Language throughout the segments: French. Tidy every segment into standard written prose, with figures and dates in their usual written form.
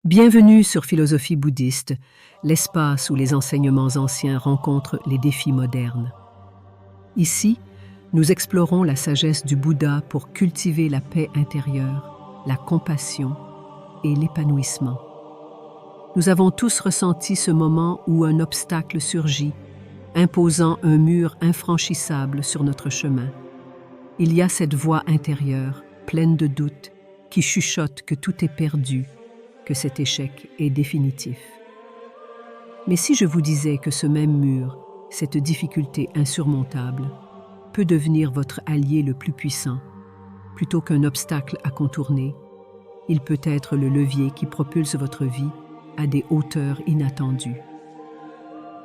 Bienvenue sur Philosophie bouddhiste, l'espace où les enseignements anciens rencontrent les défis modernes. Ici, nous explorons la sagesse du Bouddha pour cultiver la paix intérieure, la compassion et l'épanouissement. Nous avons tous ressenti ce moment où un obstacle surgit, imposant un mur infranchissable sur notre chemin. Il y a cette voix intérieure, pleine de doutes, qui chuchote que tout est perdu, que cet échec est définitif. Mais si je vous disais que ce même mur, cette difficulté insurmontable, peut devenir votre allié le plus puissant, plutôt qu'un obstacle à contourner, il peut être le levier qui propulse votre vie à des hauteurs inattendues.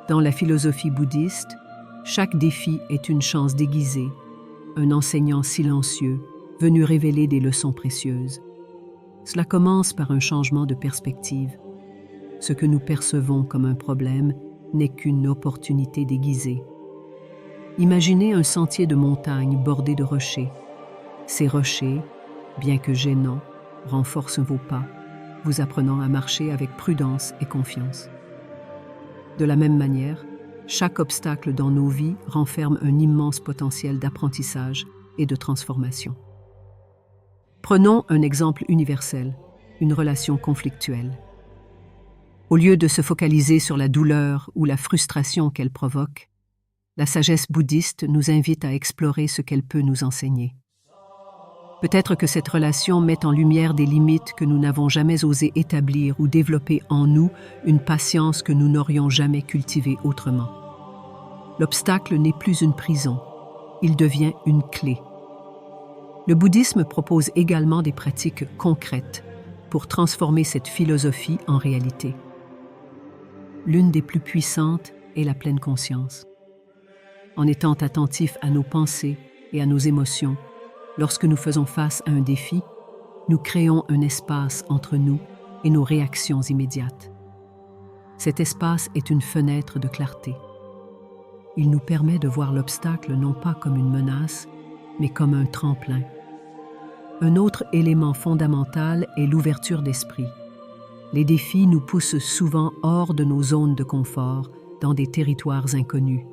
Dans la philosophie bouddhiste, chaque défi est une chance déguisée, un enseignant silencieux venu révéler des leçons précieuses. Cela commence par un changement de perspective. Ce que nous percevons comme un problème n'est qu'une opportunité déguisée. Imaginez un sentier de montagne bordé de rochers. Ces rochers, bien que gênants, renforcent vos pas, vous apprenant à marcher avec prudence et confiance. De la même manière, chaque obstacle dans nos vies renferme un immense potentiel d'apprentissage et de transformation. Prenons un exemple universel, une relation conflictuelle. Au lieu de se focaliser sur la douleur ou la frustration qu'elle provoque, la sagesse bouddhiste nous invite à explorer ce qu'elle peut nous enseigner. Peut-être que cette relation met en lumière des limites que nous n'avons jamais osé établir ou développer en nous une patience que nous n'aurions jamais cultivée autrement. L'obstacle n'est plus une prison, il devient une clé. Le bouddhisme propose également des pratiques concrètes pour transformer cette philosophie en réalité. L'une des plus puissantes est la pleine conscience. En étant attentifs à nos pensées et à nos émotions, lorsque nous faisons face à un défi, nous créons un espace entre nous et nos réactions immédiates. Cet espace est une fenêtre de clarté. Il nous permet de voir l'obstacle non pas comme une menace, mais comme un tremplin. Un autre élément fondamental est l'ouverture d'esprit. Les défis nous poussent souvent hors de nos zones de confort, dans des territoires inconnus.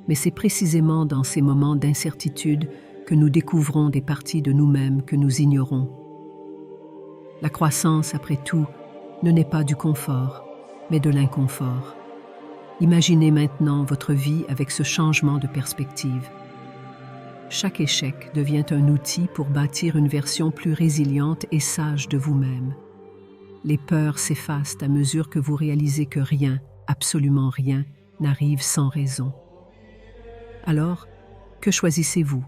Mais c'est précisément dans ces moments d'incertitude que nous découvrons des parties de nous-mêmes que nous ignorons. La croissance, après tout, ne naît pas du confort, mais de l'inconfort. Imaginez maintenant votre vie avec ce changement de perspective. Chaque échec devient un outil pour bâtir une version plus résiliente et sage de vous-même. Les peurs s'effacent à mesure que vous réalisez que rien, absolument rien, n'arrive sans raison. Alors, que choisissez-vous?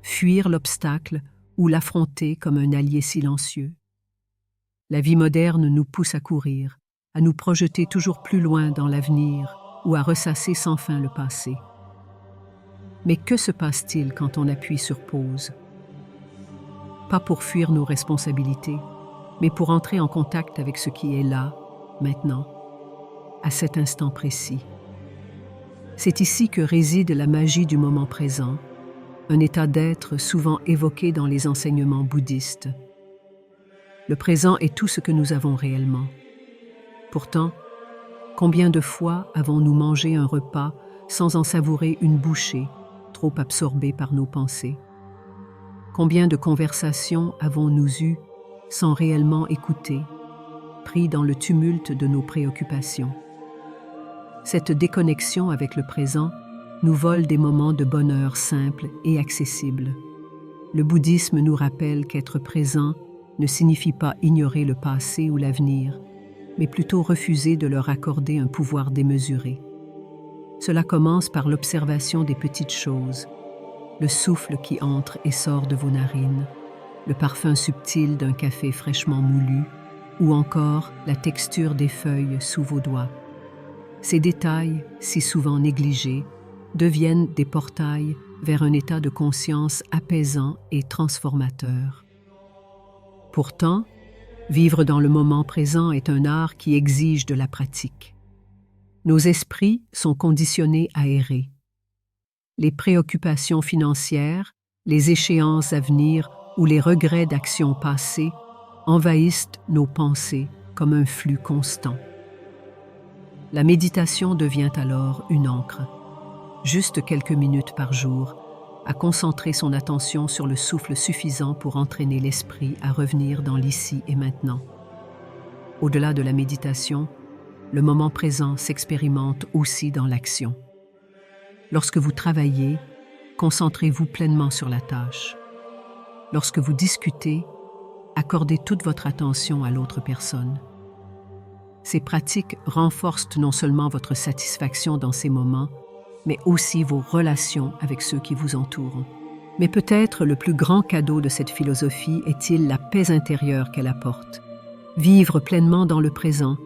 Fuir l'obstacle ou l'affronter comme un allié silencieux? La vie moderne nous pousse à courir, à nous projeter toujours plus loin dans l'avenir ou à ressasser sans fin le passé. Mais que se passe-t-il quand on appuie sur pause? Pas pour fuir nos responsabilités, mais pour entrer en contact avec ce qui est là, maintenant, à cet instant précis. C'est ici que réside la magie du moment présent, un état d'être souvent évoqué dans les enseignements bouddhistes. Le présent est tout ce que nous avons réellement. Pourtant, combien de fois avons-nous mangé un repas sans en savourer une bouchée, trop absorbés par nos pensées? Combien de conversations avons-nous eues sans réellement écouter, pris dans le tumulte de nos préoccupations? Cette déconnexion avec le présent nous vole des moments de bonheur simples et accessibles. Le bouddhisme nous rappelle qu'être présent ne signifie pas ignorer le passé ou l'avenir, mais plutôt refuser de leur accorder un pouvoir démesuré. Cela commence par l'observation des petites choses, le souffle qui entre et sort de vos narines, le parfum subtil d'un café fraîchement moulu, ou encore la texture des feuilles sous vos doigts. Ces détails, si souvent négligés, deviennent des portails vers un état de conscience apaisant et transformateur. Pourtant, vivre dans le moment présent est un art qui exige de la pratique. Nos esprits sont conditionnés à errer. Les préoccupations financières, les échéances à venir ou les regrets d'actions passées envahissent nos pensées comme un flux constant. La méditation devient alors une ancre, juste quelques minutes par jour, à concentrer son attention sur le souffle suffisant pour entraîner l'esprit à revenir dans l'ici et maintenant. Au-delà de la méditation, le moment présent s'expérimente aussi dans l'action. Lorsque vous travaillez, concentrez-vous pleinement sur la tâche. Lorsque vous discutez, accordez toute votre attention à l'autre personne. Ces pratiques renforcent non seulement votre satisfaction dans ces moments, mais aussi vos relations avec ceux qui vous entourent. Mais peut-être le plus grand cadeau de cette philosophie est-il la paix intérieure qu'elle apporte. Vivre pleinement dans le présent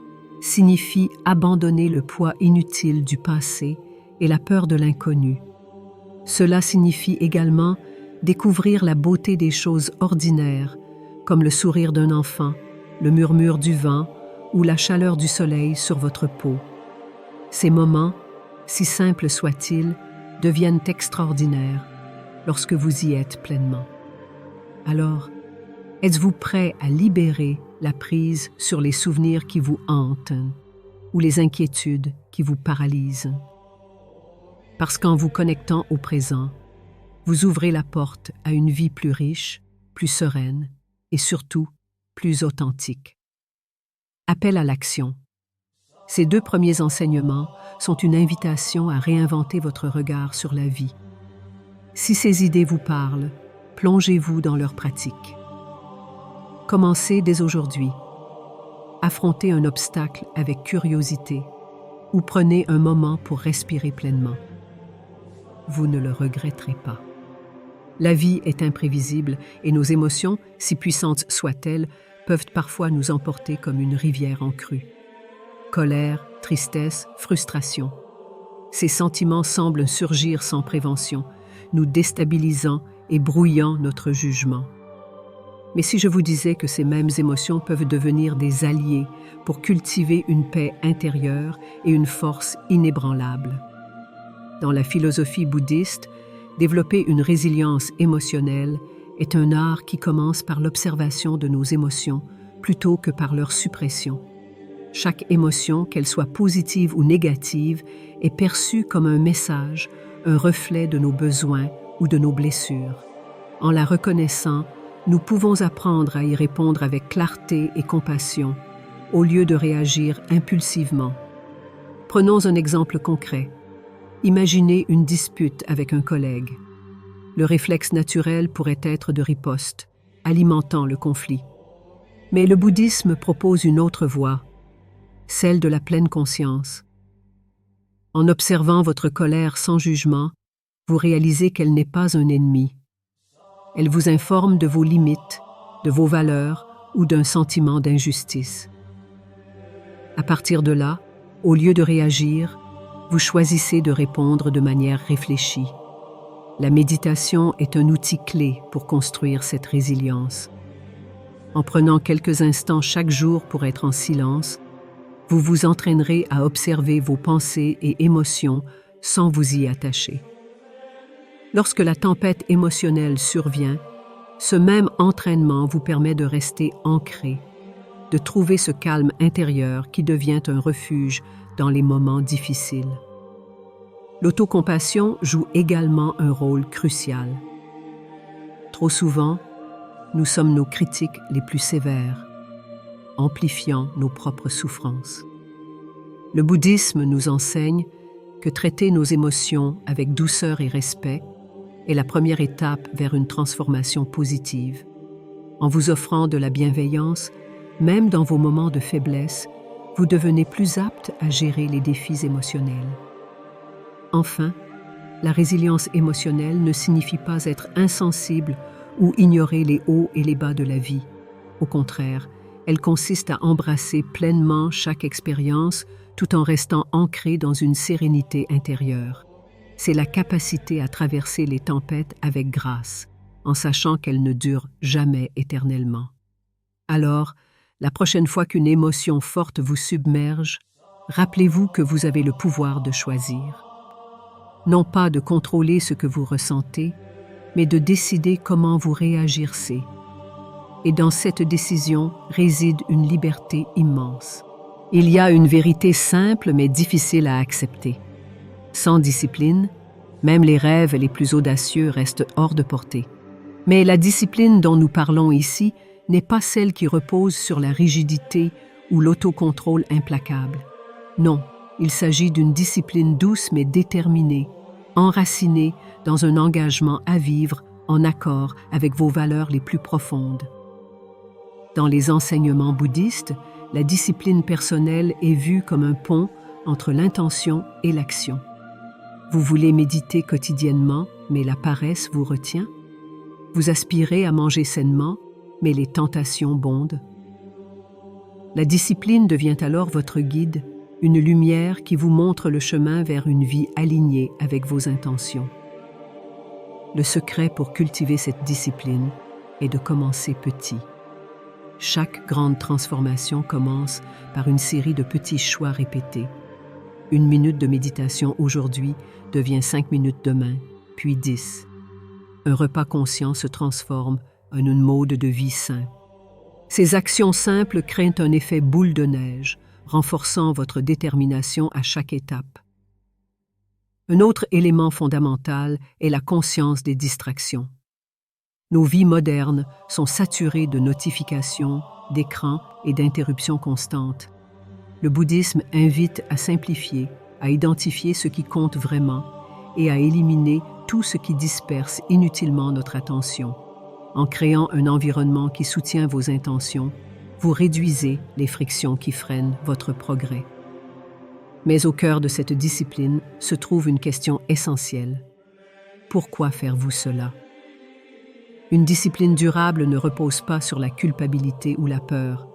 signifie abandonner le poids inutile du passé et la peur de l'inconnu. Cela signifie également découvrir la beauté des choses ordinaires, comme le sourire d'un enfant, le murmure du vent ou la chaleur du soleil sur votre peau. Ces moments, si simples soient-ils, deviennent extraordinaires lorsque vous y êtes pleinement. Alors, êtes-vous prêt à libérer la prise sur les souvenirs qui vous hantent ou les inquiétudes qui vous paralysent? Parce qu'en vous connectant au présent, vous ouvrez la porte à une vie plus riche, plus sereine et surtout plus authentique. Appel à l'action. Ces 2 premiers enseignements sont une invitation à réinventer votre regard sur la vie. Si ces idées vous parlent, plongez-vous dans leur pratique. Commencez dès aujourd'hui. Affrontez un obstacle avec curiosité ou prenez un moment pour respirer pleinement. Vous ne le regretterez pas. La vie est imprévisible et nos émotions, si puissantes soient-elles, peuvent parfois nous emporter comme une rivière en crue. Colère, tristesse, frustration. Ces sentiments semblent surgir sans prévention, nous déstabilisant et brouillant notre jugement. Mais si je vous disais que ces mêmes émotions peuvent devenir des alliés pour cultiver une paix intérieure et une force inébranlable? Dans la philosophie bouddhiste, développer une résilience émotionnelle est un art qui commence par l'observation de nos émotions plutôt que par leur suppression. Chaque émotion, qu'elle soit positive ou négative, est perçue comme un message, un reflet de nos besoins ou de nos blessures. En la reconnaissant, nous pouvons apprendre à y répondre avec clarté et compassion, au lieu de réagir impulsivement. Prenons un exemple concret. Imaginez une dispute avec un collègue. Le réflexe naturel pourrait être de riposte, alimentant le conflit. Mais le bouddhisme propose une autre voie, celle de la pleine conscience. En observant votre colère sans jugement, vous réalisez qu'elle n'est pas un ennemi. Elle vous informe de vos limites, de vos valeurs ou d'un sentiment d'injustice. À partir de là, au lieu de réagir, vous choisissez de répondre de manière réfléchie. La méditation est un outil clé pour construire cette résilience. En prenant quelques instants chaque jour pour être en silence, vous vous entraînerez à observer vos pensées et émotions sans vous y attacher. Lorsque la tempête émotionnelle survient, ce même entraînement vous permet de rester ancré, de trouver ce calme intérieur qui devient un refuge dans les moments difficiles. L'autocompassion joue également un rôle crucial. Trop souvent, nous sommes nos critiques les plus sévères, amplifiant nos propres souffrances. Le bouddhisme nous enseigne que traiter nos émotions avec douceur et respect est la première étape vers une transformation positive. En vous offrant de la bienveillance, même dans vos moments de faiblesse, vous devenez plus apte à gérer les défis émotionnels. Enfin, la résilience émotionnelle ne signifie pas être insensible ou ignorer les hauts et les bas de la vie. Au contraire, elle consiste à embrasser pleinement chaque expérience tout en restant ancré dans une sérénité intérieure. C'est la capacité à traverser les tempêtes avec grâce, en sachant qu'elles ne durent jamais éternellement. Alors, la prochaine fois qu'une émotion forte vous submerge, rappelez-vous que vous avez le pouvoir de choisir. Non pas de contrôler ce que vous ressentez, mais de décider comment vous réagirez. et dans cette décision réside une liberté immense. Il y a une vérité simple mais difficile à accepter. Sans discipline, même les rêves les plus audacieux restent hors de portée. Mais la discipline dont nous parlons ici n'est pas celle qui repose sur la rigidité ou l'autocontrôle implacable. Non, il s'agit d'une discipline douce mais déterminée, enracinée dans un engagement à vivre en accord avec vos valeurs les plus profondes. Dans les enseignements bouddhistes, la discipline personnelle est vue comme un pont entre l'intention et l'action. Vous voulez méditer quotidiennement, mais la paresse vous retient? Vous aspirez à manger sainement, mais les tentations bondent? La discipline devient alors votre guide, une lumière qui vous montre le chemin vers une vie alignée avec vos intentions. Le secret pour cultiver cette discipline est de commencer petit. Chaque grande transformation commence par une série de petits choix répétés. 1 minute de méditation aujourd'hui devient 5 minutes demain, puis 10. Un repas conscient se transforme en un mode de vie sain. Ces actions simples créent un effet boule de neige, renforçant votre détermination à chaque étape. Un autre élément fondamental est la conscience des distractions. Nos vies modernes sont saturées de notifications, d'écrans et d'interruptions constantes. Le bouddhisme invite à simplifier, à identifier ce qui compte vraiment et à éliminer tout ce qui disperse inutilement notre attention. En créant un environnement qui soutient vos intentions, vous réduisez les frictions qui freinent votre progrès. Mais au cœur de cette discipline se trouve une question essentielle. Pourquoi faire-vous cela? Une discipline durable ne repose pas sur la culpabilité ou la peur,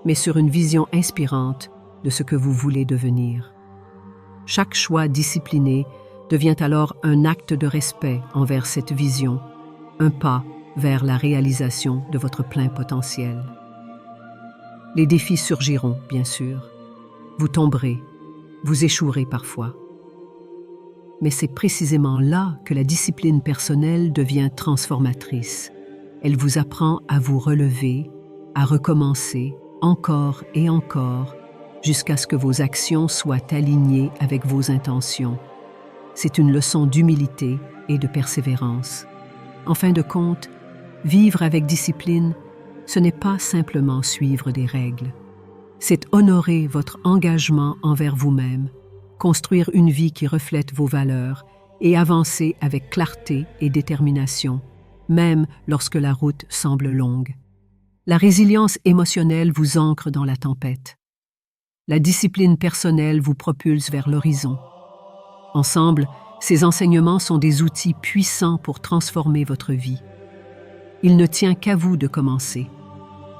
mais sur une vision inspirante de ce que vous voulez devenir. Chaque choix discipliné devient alors un acte de respect envers cette vision, un pas vers la réalisation de votre plein potentiel. Les défis surgiront, bien sûr. Vous tomberez, vous échouerez parfois. Mais c'est précisément là que la discipline personnelle devient transformatrice. Elle vous apprend à vous relever, à recommencer encore et encore, jusqu'à ce que vos actions soient alignées avec vos intentions. C'est une leçon d'humilité et de persévérance. En fin de compte, vivre avec discipline, ce n'est pas simplement suivre des règles. C'est honorer votre engagement envers vous-même, construire une vie qui reflète vos valeurs et avancer avec clarté et détermination, même lorsque la route semble longue. La résilience émotionnelle vous ancre dans la tempête. La discipline personnelle vous propulse vers l'horizon. Ensemble, ces enseignements sont des outils puissants pour transformer votre vie. Il ne tient qu'à vous de commencer.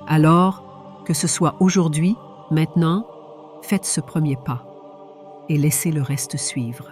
Alors, que ce soit aujourd'hui, maintenant, faites ce premier pas et laissez le reste suivre.